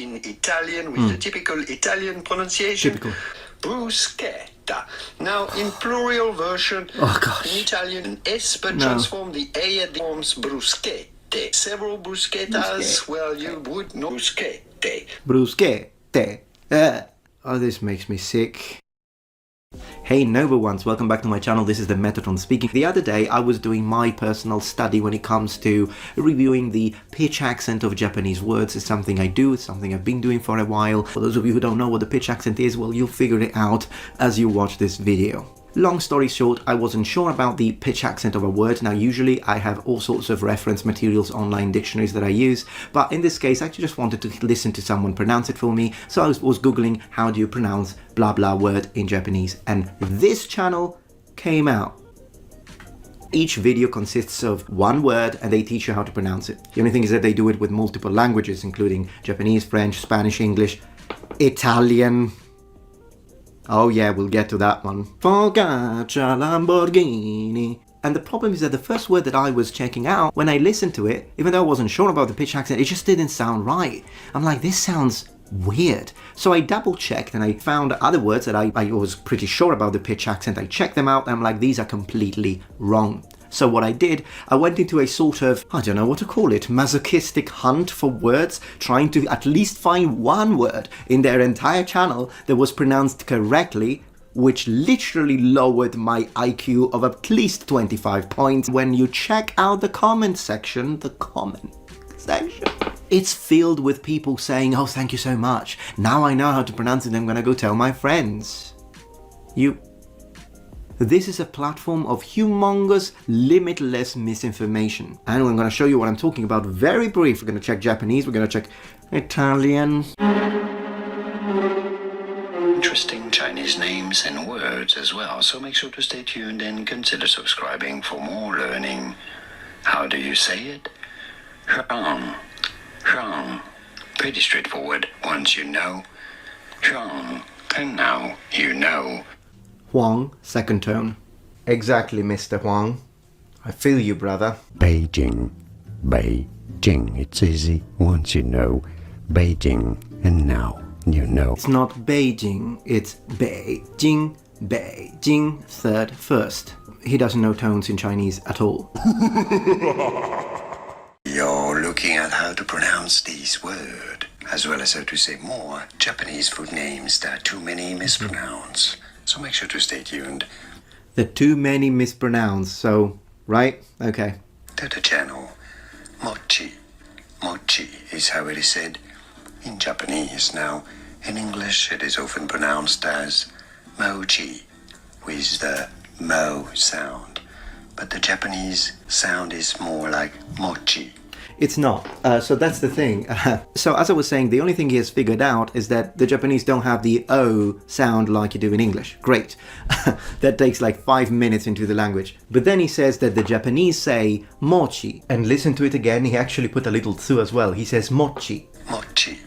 in Italian with the typical Italian pronunciation. Typical. Bruschetta. Now, in plural version, in Italian, an S but transform the A at the forms bruschette. Several bruschettas, well, you would know bruschette. Bruschette. Oh, this makes me sick. Hey noble ones, welcome back to my channel. This is the Metatron speaking. The other day I was doing my personal study when it comes to reviewing the pitch accent of Japanese words. It's something I do, it's something I've been doing for a while. For those of you who don't know what the pitch accent is, well, you'll figure it out as you watch this video. Long story short, I wasn't sure about the pitch accent of a word. Now usually I have all sorts of reference materials, online dictionaries that I use, but in this case I just wanted to listen to someone pronounce it for me, so I was googling how do you pronounce blah blah word in Japanese, and this channel came out. Each video consists of one word and they teach you how to pronounce it. The only thing is that they do it with multiple languages, including Japanese, French, Spanish, English, Italian. Oh yeah, we'll get to that one. Focaccia Lamborghini. And the problem is that the first word that I was checking out, when I listened to it, even though I wasn't sure about the pitch accent, it just didn't sound right. I'm like, this sounds weird. So I double checked and I found other words that I was pretty sure about the pitch accent. I checked them out and I'm like, these are completely wrong. So what I did, I went into a sort of, I don't know what to call it, masochistic hunt for words, trying to at least find one word in their entire channel that was pronounced correctly, which literally lowered my IQ of at least 25 points. When you check out the comment section, it's filled with people saying, oh, thank you so much. Now I know how to pronounce it, I'm gonna go tell my friends. This is a platform of humongous, limitless misinformation. And I'm going to show you what I'm talking about very brief. We're going to check Japanese, we're going to check Italian. Interesting Chinese names and words as well, so make sure to stay tuned and consider subscribing for more learning. How do you say it? Shang. Shang. Pretty straightforward once you know. Shang. And now you know. Huang, second tone. Exactly, Mr. Huang. I feel you, brother. Beijing. Beijing. It's easy once you know. Beijing. And now you know. It's not Beijing, it's Beijing. Beijing, third, first. He doesn't know tones in Chinese at all. You're looking at how to pronounce these words, as well as how to say more Japanese food names that too many mispronounce. So make sure to stay tuned. There are too many mispronounced, so, right? Okay. To the channel. Mochi. Mochi is how it is said in Japanese. Now, in English, it is often pronounced as mochi, with the mo sound. But the Japanese sound is more like mochi. It's not. So that's the thing. So as I was saying, the only thing he has figured out is that the Japanese don't have the O sound like you do in English. Great. That takes like 5 minutes into the language. But then he says that the Japanese say mochi. And listen to it again, he actually put a little tsu as well. He says mochi. Mochi.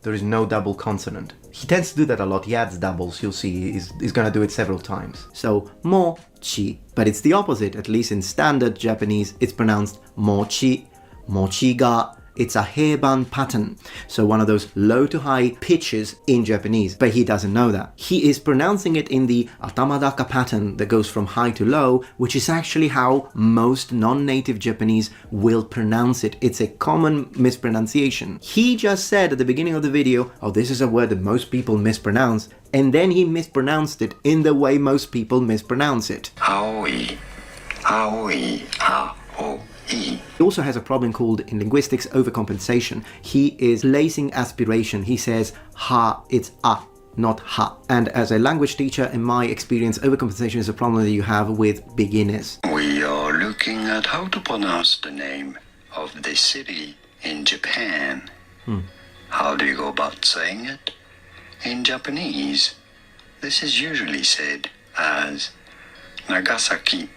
There is no double consonant. He tends to do that a lot. He adds doubles. You'll see he's going to do it several times. So mochi. But it's the opposite. At least in standard Japanese, it's pronounced mochi. Mochi ga, it's a heiban pattern, so one of those low to high pitches in Japanese, but he doesn't know that. He is pronouncing it in the atamadaka pattern that goes from high to low, which is actually how most non-native Japanese will pronounce it. It's a common mispronunciation. He just said at the beginning of the video, oh, this is a word that most people mispronounce, and then he mispronounced it in the way most people mispronounce it. Aoi. Aoi. Ao. He also has a problem called, in linguistics, overcompensation. He is placing aspiration. He says ha, it's a, not ha. And as a language teacher, in my experience, overcompensation is a problem that you have with beginners. We are looking at how to pronounce the name of this city in Japan. How do you go about saying it? In Japanese, this is usually said as Nagasaki.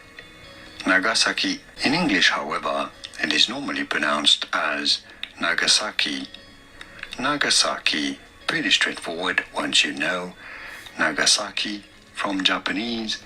Nagasaki. In English, however, it is normally pronounced as Nagasaki. Nagasaki. Pretty straightforward once you know. Nagasaki from Japanese.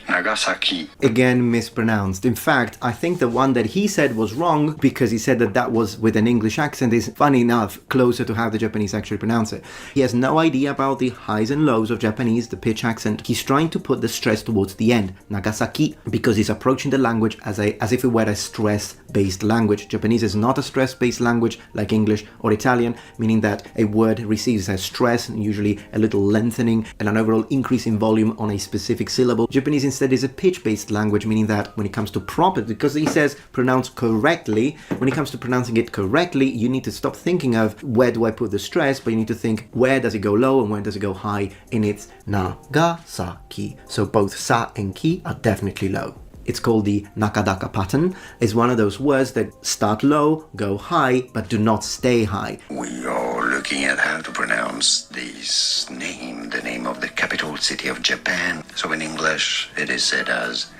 Nagasaki. Again, mispronounced. In fact, I think the one that he said was wrong because he said that that was with an English accent is, funny enough, closer to how the Japanese actually pronounce it. He has no idea about the highs and lows of Japanese, the pitch accent. He's trying to put the stress towards the end, Nagasaki, because he's approaching the language as if it were a stress-based language. Japanese is not a stress-based language like English or Italian, meaning that a word receives a stress, usually a little lengthening and an overall increase in volume on a specific syllable. Japanese instead is a pitch-based language, meaning that when it comes to proper, because he says pronounce correctly, when it comes to pronouncing it correctly, you need to stop thinking of where do I put the stress, but you need to think where does it go low and where does it go high, and it's Nagasaki. So both sa and ki are definitely low. It's called the nakadaka pattern. It's one of those words that start low, go high, but do not stay high. We are looking at how to pronounce this name, the name of the capital city of Japan. So in English, it is said as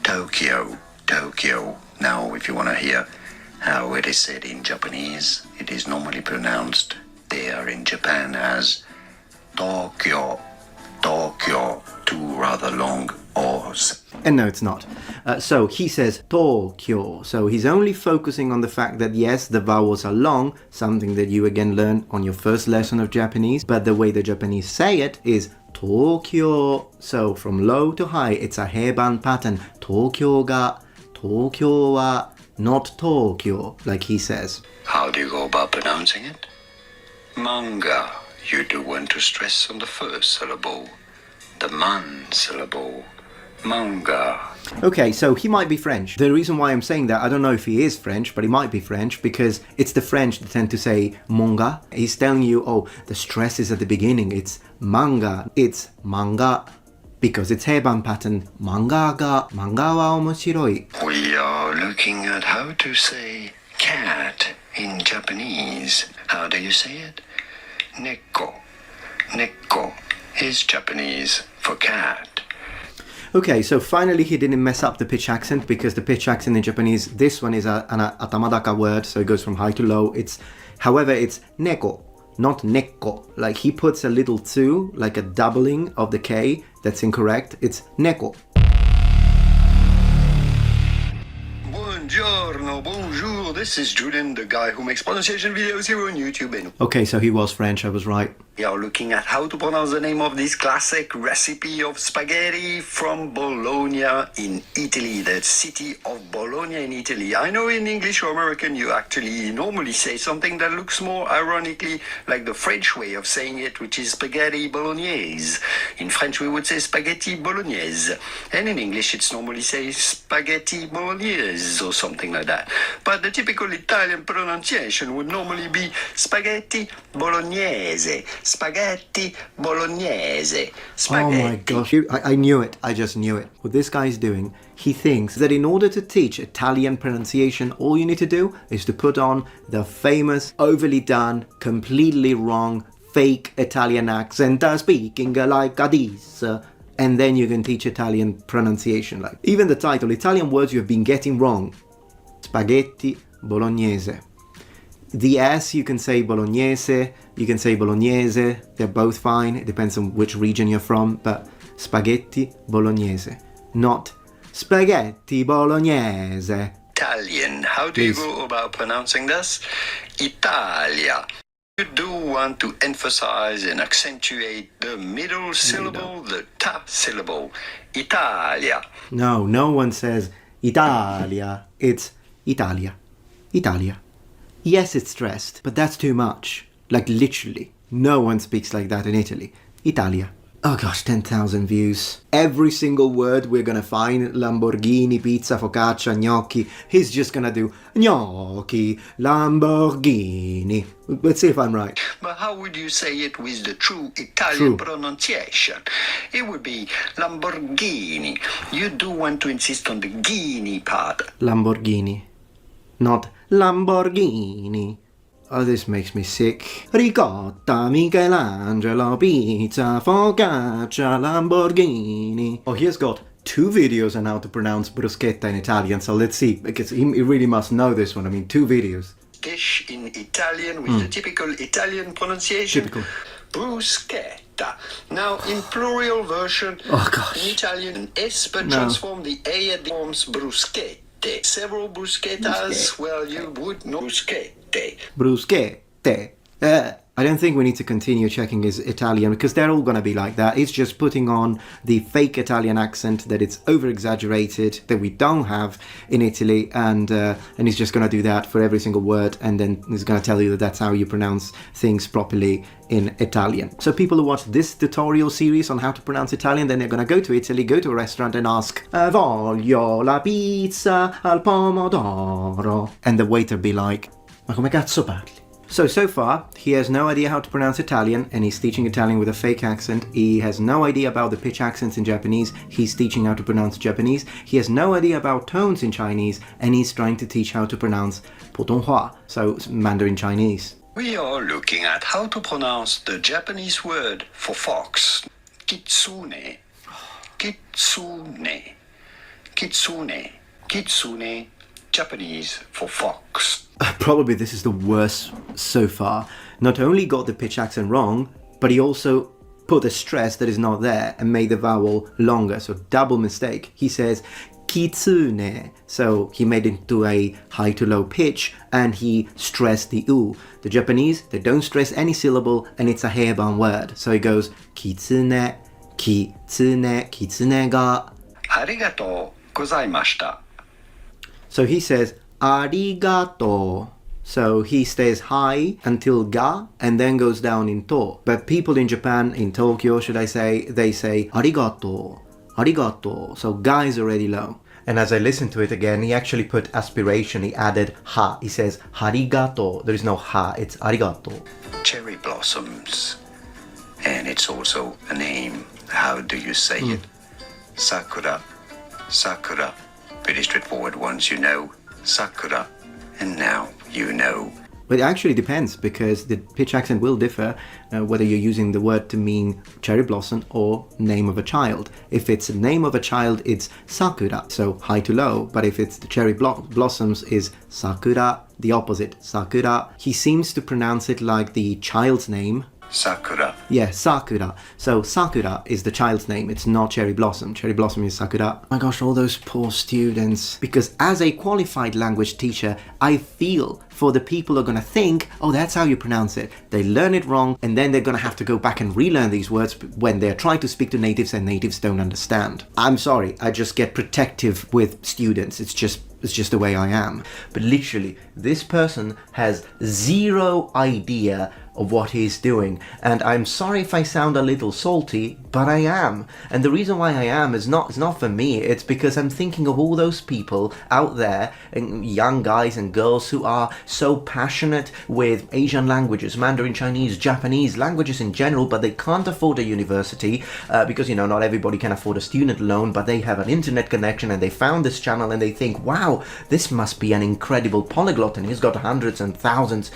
Tokyo, Tokyo. Now, if you want to hear how it is said in Japanese, it is normally pronounced there in Japan as Tokyo, Tokyo, two rather long O's. And no, it's not. So he says Tokyo. So he's only focusing on the fact that yes, the vowels are long, something that you again learn on your first lesson of Japanese, but the way the Japanese say it is Tokyo. So from low to high, it's a heiban pattern. Tokyo ga, Tokyo wa, not Tokyo, like he says. How do you go about pronouncing it? Manga. You do want to stress on the first syllable, the man syllable. Manga. Okay, so he might be French. The reason why I'm saying that, I don't know if he is French, but he might be French because it's the French that tend to say manga. He's telling you, oh, the stress is at the beginning. It's manga. It's manga because it's heiban pattern. Manga wa omoshiroi. We are looking at how to say cat in Japanese. How do you say it? Neko. Neko is Japanese for cat. Okay, so finally he didn't mess up the pitch accent because the pitch accent in Japanese, this one is an atamadaka word, so it goes from high to low. However, it's neko, not neko. Like he puts a little two, like a doubling of the K. That's incorrect. It's neko. Buongiorno, bonjour. This is Julian, the guy who makes pronunciation videos here on YouTube. And Okay, so he was French, I was right. we are looking at how to pronounce the name of this classic recipe of spaghetti from Bologna in Italy, the city of Bologna in Italy. I know in English or American you actually normally say something that looks more ironically like the French way of saying it, which is spaghetti bolognese. In French we would say spaghetti bolognese, and in English it's normally say spaghetti bolognese or something like that. But the typical Italian pronunciation would normally be spaghetti bolognese. Spaghetti bolognese. Spaghetti. Oh my gosh, I knew it. I just knew it. What this guy's doing, he thinks that in order to teach Italian pronunciation, all you need to do is to put on the famous, overly done, completely wrong, fake Italian accent, speaking like this. And then you can teach Italian pronunciation. Like even the title, Italian words you have been getting wrong. Spaghetti bolognese. The S, you can say bolognese, you can say bolognese, they're both fine, it depends on which region you're from, but spaghetti bolognese, not spaghetti bolognese. Italian. How do Please. you go about pronouncing this? Italia. You do want to emphasize and accentuate the middle syllable, the ta syllable. Italia. No, no one says Italia, it's Italia, Italia. Yes, it's stressed, but that's too much. Like literally, no one speaks like that in Italy. Italia. Oh gosh, 10,000 views. Every single word we're gonna find, Lamborghini, pizza, focaccia, gnocchi, he's just gonna do gnocchi, Lamborghini. Let's see if I'm right. But how would you say it with the true Italian True. pronunciation? It would be Lamborghini. You do want to insist on the Ghini part. Lamborghini. Not Lamborghini. Oh, this makes me sick. Ricotta, Michelangelo, pizza, focaccia, Lamborghini. Oh, he has got 2 videos on how to pronounce bruschetta in Italian, so let's see, because he really must know this one. I mean, 2 videos. Dish in Italian with the typical Italian pronunciation. Typical. Bruschetta. Now, in plural version, Oh, gosh. in Italian, S, but No. transform the A at the forms bruschette. Several bruschettas, well, you would know bruschette. Bruschette. I don't think we need to continue checking his Italian because they're all going to be like that. It's just putting on the fake Italian accent that it's over-exaggerated, that we don't have in Italy, and he's just going to do that for every single word, and then he's going to tell you that that's how you pronounce things properly in Italian. So people who watch this tutorial series on how to pronounce Italian, then they're going to go to Italy, go to a restaurant and ask, voglio la pizza al pomodoro. And the waiter be like, ma come cazzo parli? So far, he has no idea how to pronounce Italian, and he's teaching Italian with a fake accent. He has no idea about the pitch accents in Japanese. He's teaching how to pronounce Japanese. He has no idea about tones in Chinese, and he's trying to teach how to pronounce Putonghua, so Mandarin Chinese. We are looking at how to pronounce the Japanese word for fox. Kitsune. Kitsune. Kitsune. Kitsune. Japanese for fox. Probably this is the worst so far. Not only got the pitch accent wrong, but he also put a stress that is not there and made the vowel longer, so double mistake. He says kitsune, so he made it into a high to low pitch and he stressed the u. The Japanese, they don't stress any syllable and it's a hair-bound word, so it goes kitsune, kitsune, kitsune ga. Arigatou gozaimashita. So he says arigato. So he stays high until ga and then goes down in to. But people in Japan, in Tokyo should I say, they say arigato, arigato. So ga is already low. And as I listened to it again, he actually put aspiration, he added ha. He says harigato. There is no ha, it's arigato. Cherry blossoms. And it's also a name. How do you say it? Sakura. Sakura. Pretty straightforward once you know. Sakura. And now you know. But it actually depends, because the pitch accent will differ whether you're using the word to mean cherry blossom or name of a child. If it's a name of a child, it's sakura, so high to low. But if it's the cherry blossoms, is sakura, the opposite, sakura. He seems to pronounce it like the child's name. Sakura. Yeah, Sakura. So Sakura is the child's name, it's not Cherry Blossom. Cherry Blossom is Sakura. Oh my gosh, all those poor students. Because as a qualified language teacher, I feel for the people who are going to think, oh, that's how you pronounce it. They learn it wrong, and then they're going to have to go back and relearn these words when they're trying to speak to natives and natives don't understand. I'm sorry, I just get protective with students. It's just the way I am. But literally, this person has zero idea of what he's doing, and I'm sorry if I sound a little salty, but I am. And the reason why I am is not for me, it's because I'm thinking of all those people out there, and young guys and girls who are so passionate with Asian languages, Mandarin Chinese, Japanese, languages in general, but they can't afford a university because, you know, not everybody can afford a student loan, but they have an internet connection and they found this channel and they think, wow, this must be an incredible polyglot, and he's got hundreds of thousands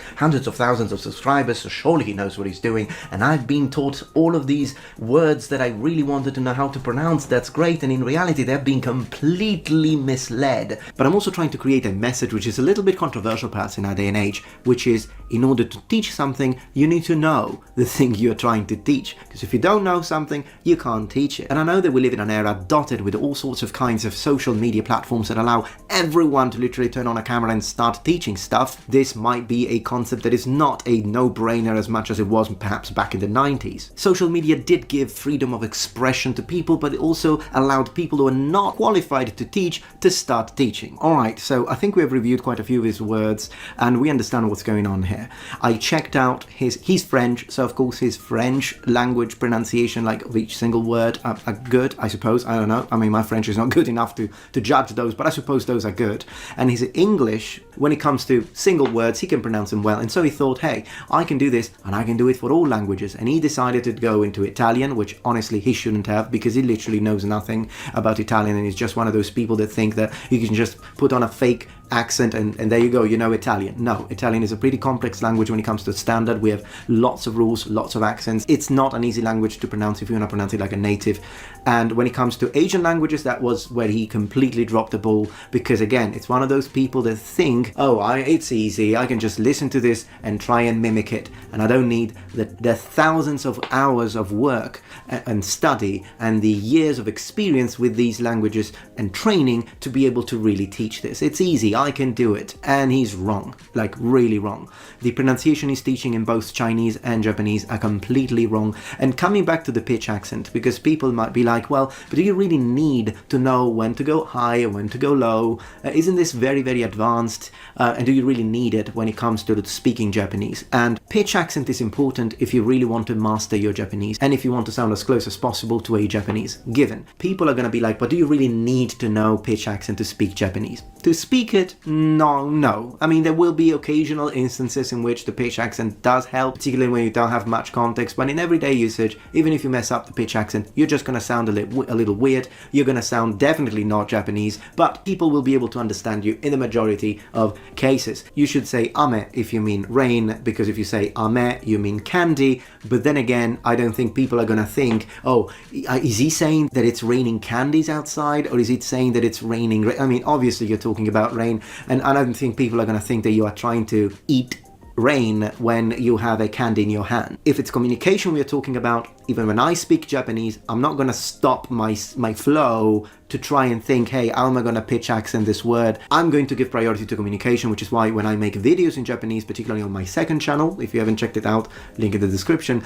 of subscribers, so surely he knows what he's doing, and I've been taught all of these words that I really wanted to know how to pronounce. That's great, and in reality they've been completely misled. But I'm also trying to create a message which is a little bit controversial perhaps in our day and age, which is, in order to teach something, you need to know the thing you're trying to teach, because if you don't know something, you can't teach it. And I know that we live in an era dotted with all sorts of kinds of social media platforms that allow everyone to literally turn on a camera and start teaching stuff. This might be a concept that is not a no-brainer as much as it was perhaps back in the 90s. Social media did give freedom of expression to people, but it also allowed people who are not qualified to teach to start teaching. Alright, so I think we have reviewed quite a few of his words and we understand what's going on here. I checked out he's French, so of course his French language pronunciation, like of each single word, are good, I suppose. I don't know. I mean, my French is not good enough to judge those, but I suppose those are good. And his English, when it comes to single words, he can pronounce them well. And so he thought, hey, I can do this and I can do it for all languages. And he decided to go into Italian, which honestly he shouldn't have, because he literally knows nothing about Italian and he's just one of those people that think that you can just put on a fake accent and there you go, you know Italian. No, Italian is a pretty complex language when it comes to standard. We have lots of rules, lots of accents. It's not an easy language to pronounce if you want to pronounce it like a native. And when it comes to Asian languages, that was where he completely dropped the ball, because again, it's one of those people that think, oh, it's easy, I can just listen to this and try and mimic it, and I don't need the thousands of hours of work and study and the years of experience with these languages and training to be able to really teach this. It's easy, I can do it. And he's wrong, like really wrong. The pronunciation he's teaching in both Chinese and Japanese are completely wrong. And coming back to the pitch accent, because people might be like, well, but do you really need to know when to go high and when to go low? Isn't this very, very advanced? And do you really need it when it comes to speaking Japanese? And pitch accent is important if you really want to master your Japanese and if you want to sound as close as possible to a Japanese given. People are going to be like, but do you really need to know pitch accent to speak Japanese? To speak it? No. I mean, there will be occasional instances in which the pitch accent does help, particularly when you don't have much context, but in everyday usage, even if you mess up the pitch accent, you're just going to sound a little weird. You're going to sound definitely not Japanese, but people will be able to understand you in the majority of cases. You should say ame if you mean rain, because if you say ame, you mean candy. But then again, I don't think people are going to think, oh, is he saying that it's raining candies outside, or is he saying that it's raining? I mean, obviously you're talking about rain, and I don't think people are going to think that you are trying to eat rain when you have a candy in your hand. If it's communication we are talking about, even when I speak Japanese, I'm not going to stop my flow to try and think, hey, how am I going to pitch accent this word? I'm going to give priority to communication, which is why when I make videos in Japanese, particularly on my second channel, if you haven't checked it out, link in the description,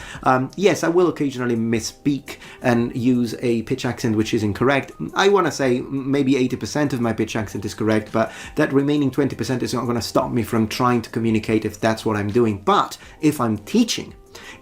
yes, I will occasionally misspeak and use a pitch accent which is incorrect. I want to say maybe 80% of my pitch accent is correct, but that remaining 20% is not going to stop me from trying to communicate if that's what I'm doing. But if I'm teaching,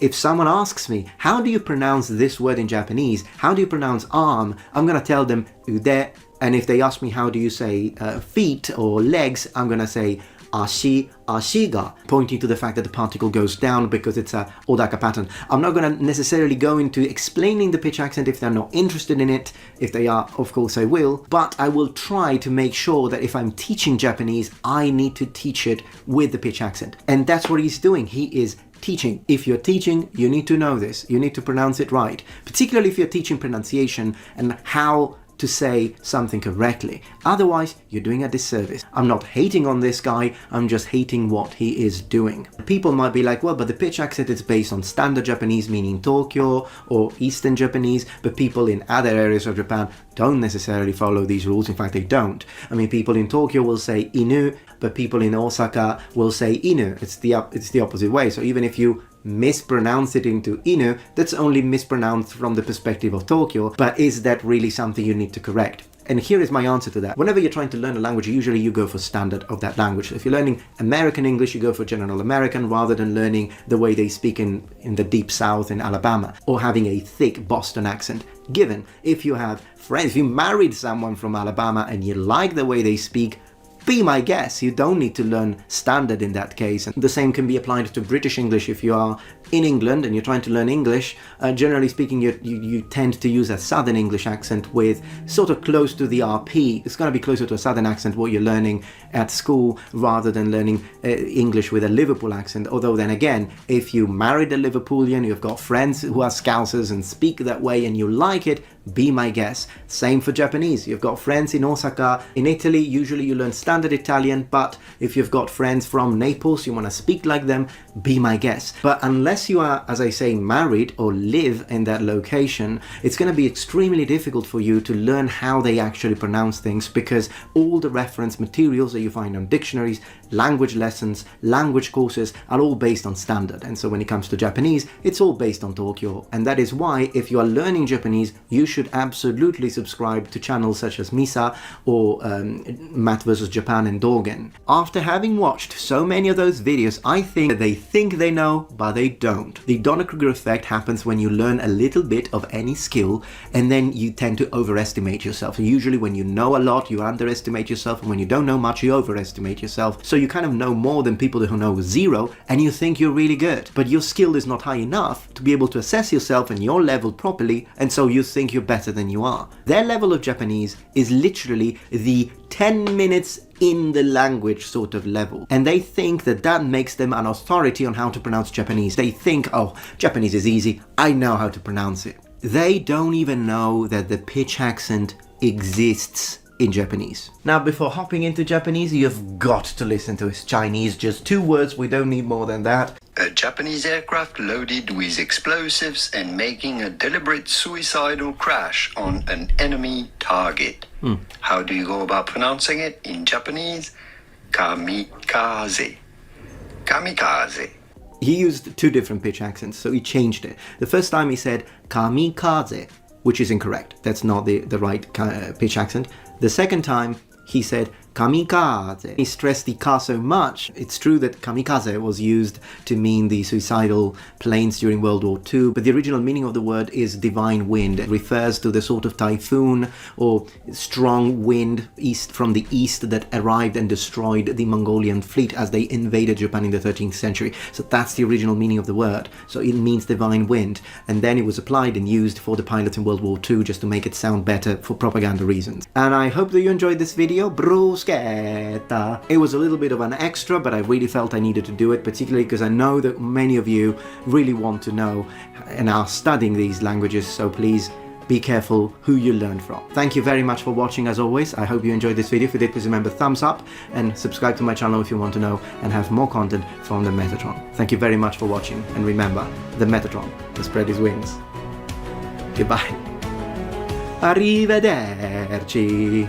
if someone asks me, how do you pronounce this word in Japanese? How do you pronounce arm? I'm going to tell them ude. And if they ask me, how do you say feet or legs? I'm going to say ashi, ashiga, pointing to the fact that the particle goes down because it's a odaka pattern. I'm not going to necessarily go into explaining the pitch accent if they're not interested in it. If they are, of course I will, but I will try to make sure that if I'm teaching Japanese, I need to teach it with the pitch accent. And that's what he's doing. He is teaching. If you're teaching, you need to know this. You need to pronounce it right, particularly if you're teaching pronunciation and how to say something correctly. Otherwise, you're doing a disservice. I'm not hating on this guy, I'm just hating what he is doing. People might be like, well, but the pitch accent is based on standard Japanese, meaning Tokyo or Eastern Japanese, but people in other areas of Japan don't necessarily follow these rules. In fact, they don't. I mean, people in Tokyo will say inu, but people in Osaka will say inu. It's the opposite way. So even if you mispronounce it into inu, that's only mispronounced from the perspective of Tokyo, but is that really something you need to correct? And here is my answer to that. Whenever you're trying to learn a language, usually you go for standard of that language. So if you're learning American English, you go for General American rather than learning the way they speak in the deep south in Alabama, or having a thick Boston accent. Given, if you have friends, if you married someone from Alabama and you like the way they speak, be my guest. You don't need to learn standard in that case. And the same can be applied to British English. If you are in England and you're trying to learn English, generally speaking, you tend to use a Southern English accent with sort of close to the RP. It's going to be closer to a Southern accent what you're learning at school rather than learning English with a Liverpool accent. Although then again, if you married a Liverpoolian, you've got friends who are Scousers and speak that way and you like it, be my guest. Same for Japanese. You've got friends in Osaka. In Italy, usually you learn standard Italian, but if you've got friends from Naples, you want to speak like them, be my guest. But unless you are, as I say, married or live in that location, it's going to be extremely difficult for you to learn how they actually pronounce things, because all the reference materials that you find on dictionaries, language lessons, language courses are all based on standard. And so when it comes to Japanese, it's all based on Tokyo. And that is why if you are learning Japanese, you should absolutely subscribe to channels such as Misa or Math vs Japan and Dogen. After having watched so many of those videos, I think that they think they know, but they don't. The Dunning-Kruger effect happens when you learn a little bit of any skill and then you tend to overestimate yourself. So usually when you know a lot, you underestimate yourself, and when you don't know much, you overestimate yourself. So you kind of know more than people who know zero, and you think you're really good, but your skill is not high enough to be able to assess yourself and your level properly, and so you think you're better than you are. Their level of Japanese is literally the 10 minutes in the language sort of level. And they think that that makes them an authority on how to pronounce Japanese. They think, oh, Japanese is easy, I know how to pronounce it. They don't even know that the pitch accent exists in Japanese. Now, before hopping into Japanese, you've got to listen to his Chinese. Just 2 words, we don't need more than that. A Japanese aircraft loaded with explosives and making a deliberate suicidal crash on an enemy target. How do you go about pronouncing it in Japanese? Kamikaze. Kamikaze. He used 2 different pitch accents, so he changed it. The first time he said kamikaze, which is incorrect. That's not the right pitch accent. The second time he said kamikaze. He stressed the ka so much. It's true that kamikaze was used to mean the suicidal planes during World War II, but the original meaning of the word is divine wind. It refers to the sort of typhoon or strong wind from the east that arrived and destroyed the Mongolian fleet as they invaded Japan in the 13th century. So that's the original meaning of the word. So it means divine wind. And then it was applied and used for the pilots in World War II just to make it sound better for propaganda reasons. And I hope that you enjoyed this video. Bruschetta. It was a little bit of an extra, but I really felt I needed to do it, particularly because I know that many of you really want to know and are studying these languages, so please be careful who you learn from. Thank you very much for watching as always. I hope you enjoyed this video. If you did, please remember thumbs up and subscribe to my channel if you want to know and have more content from the Metatron. Thank you very much for watching, and remember, the Metatron will spread his wings. Goodbye. Arrivederci.